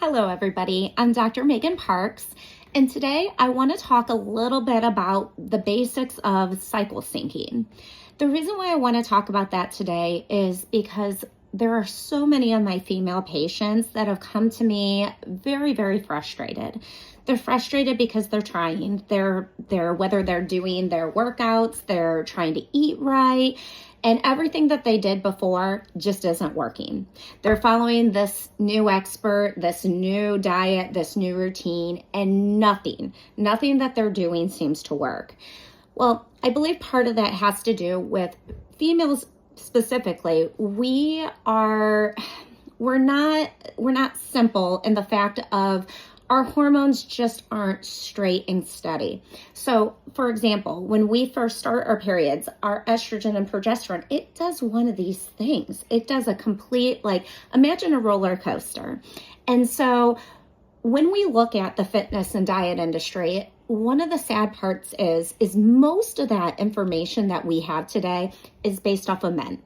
Hello, everybody. I'm Dr. Megan Parks, and today I want to talk a little bit about the basics of cycle syncing. The reason why I want to talk about that today is because there are so many of my female patients that have come to me very, very frustrated. They're frustrated because they're trying. They're whether they're doing their workouts, they're trying to eat right, and everything that they did before just isn't working. They're following this new expert, this new diet, this new routine, and nothing that they're doing seems to work. Well, I believe part of that has to do with females specifically. We're not simple in the fact of our hormones just aren't straight and steady. So, for example, when we first start our periods, our estrogen and progesterone, it does one of these things. It does a complete, imagine a roller coaster. And so when we look at the fitness and diet industry, one of the sad parts is most of that information that we have today is based off of men.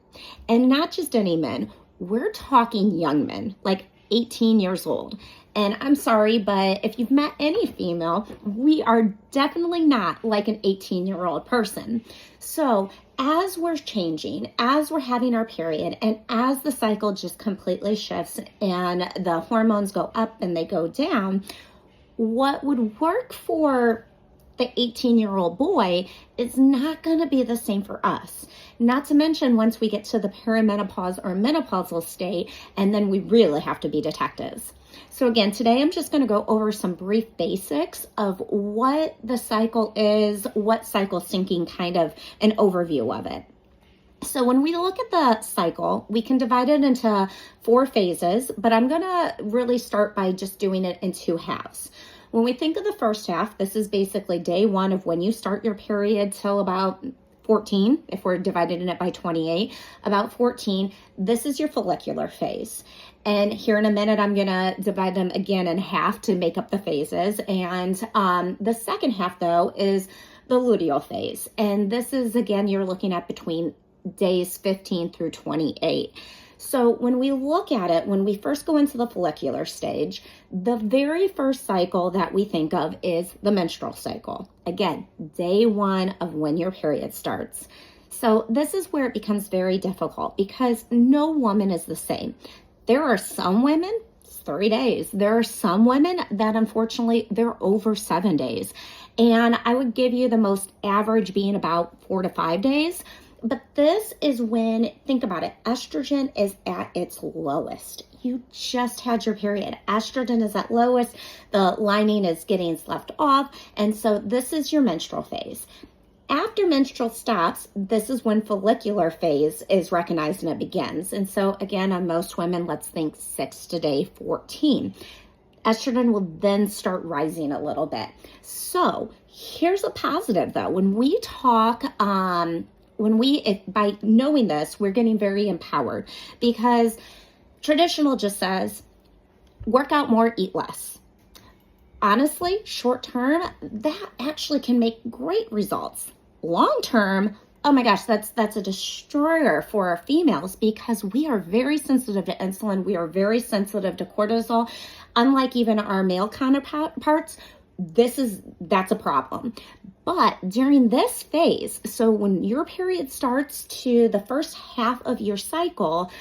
And not just any men. We're talking young men, like 18 years old. And I'm sorry, but if you've met any female, we are definitely not like an 18-year-old person. So as we're changing, as we're having our period, and as the cycle just completely shifts and the hormones go up and they go down, what would work for the 18-year-old boy is not going to be the same for us. Not to mention once we get to the perimenopause or menopausal state, and then we really have to be detectives. So again, today I'm just going to go over some brief basics of what the cycle is, what cycle syncing, kind of an overview of it. So when we look at the cycle, we can divide it into 4 phases, but I'm going to really start by just doing it in 2 halves. When we think of the first half, this is basically day 1 of when you start your period till about 14, if we're dividing it by 28, about 14, this is your follicular phase. And here in a minute, I'm going to divide them again in half to make up the phases. And the second half, though, is the luteal phase. And this is, again, you're looking at between days 15 through 28. So when we look at it, when we first go into the follicular stage, the very first cycle that we think of is the menstrual cycle. Again, day 1 of when your period starts. So this is where it becomes very difficult because no woman is the same. There are some women, it's 30 days. There are some women that unfortunately they're over 7 days. And I would give you the most average being about 4 to 5 days. But this is when, think about it, estrogen is at its lowest. You just had your period. Estrogen is at lowest. The lining is getting sloughed off. And so this is your menstrual phase. After menstrual stops, this is when follicular phase is recognized and it begins. And so again, on most women, let's think 6 to day 14. Estrogen will then start rising a little bit. So here's a positive though. When we talk, by knowing this, we're getting very empowered because traditional just says, work out more, eat less. Honestly, short term, that actually can make great results. Long term, oh my gosh, that's a destroyer for our females because we are very sensitive to insulin. We are very sensitive to cortisol. Unlike even our male counterparts, that's a problem. But during this phase, so when your period starts to the first half of your cycle,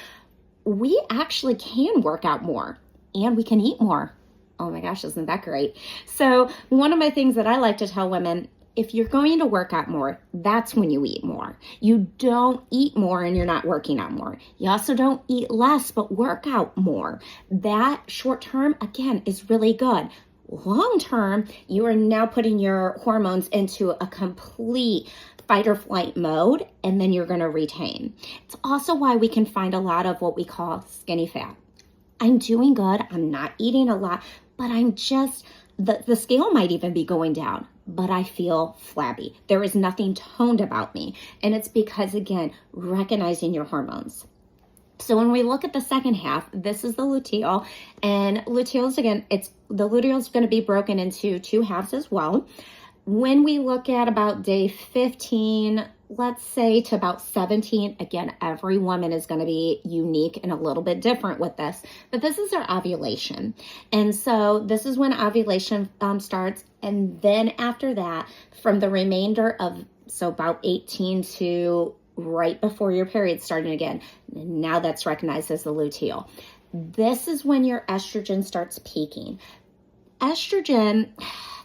we actually can work out more and we can eat more. Oh my gosh, isn't that great? So one of my things that I like to tell women, if you're going to work out more, that's when you eat more. You don't eat more and you're not working out more. You also don't eat less, but work out more. That short term, again, is really good. Long term, you are now putting your hormones into a complete fight or flight mode, and then you're going to retain. It's also why we can find a lot of what we call skinny fat. I'm doing good. I'm not eating a lot, but I'm just, the scale might even be going down, but I feel flabby. There is nothing toned about me. And it's because, again, recognizing your hormones. So when we look at the second half, this is the luteal, and luteals, again, the luteal is going to be broken into 2 halves as well. When we look at about day 15, let's say to about 17. Again, every woman is going to be unique and a little bit different with this, but this is our ovulation. And so this is when ovulation starts. And then after that, from the remainder of, so about 18 to right before your period starting again, now that's recognized as the luteal. This is when your estrogen starts peaking. Estrogen,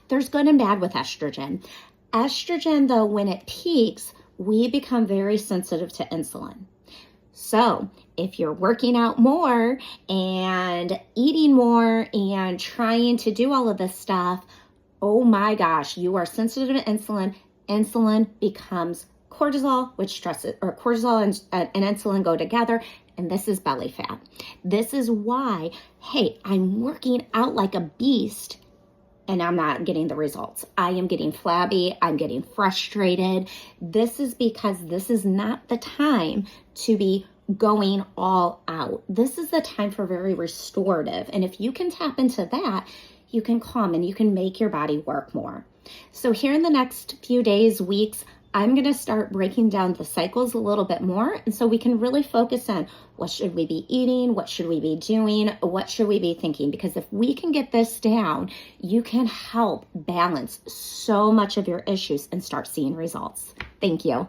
there's good and bad with estrogen. Estrogen, though, when it peaks, we become very sensitive to insulin. So if you're working out more and eating more and trying to do all of this stuff, oh my gosh, you are sensitive to insulin. Insulin becomes cortisol, which stresses, or cortisol and insulin go together, and this is belly fat. This is why, hey, I'm working out like a beast and I'm not getting the results. I am getting flabby. I'm getting frustrated. This is because this is not the time to be going all out. This is the time for very restorative. And if you can tap into that, you can calm and you can make your body work more. So here in the next few days, weeks, I'm going to start breaking down the cycles a little bit more. And so we can really focus on what should we be eating? What should we be doing? What should we be thinking? Because if we can get this down, you can help balance so much of your issues and start seeing results. Thank you.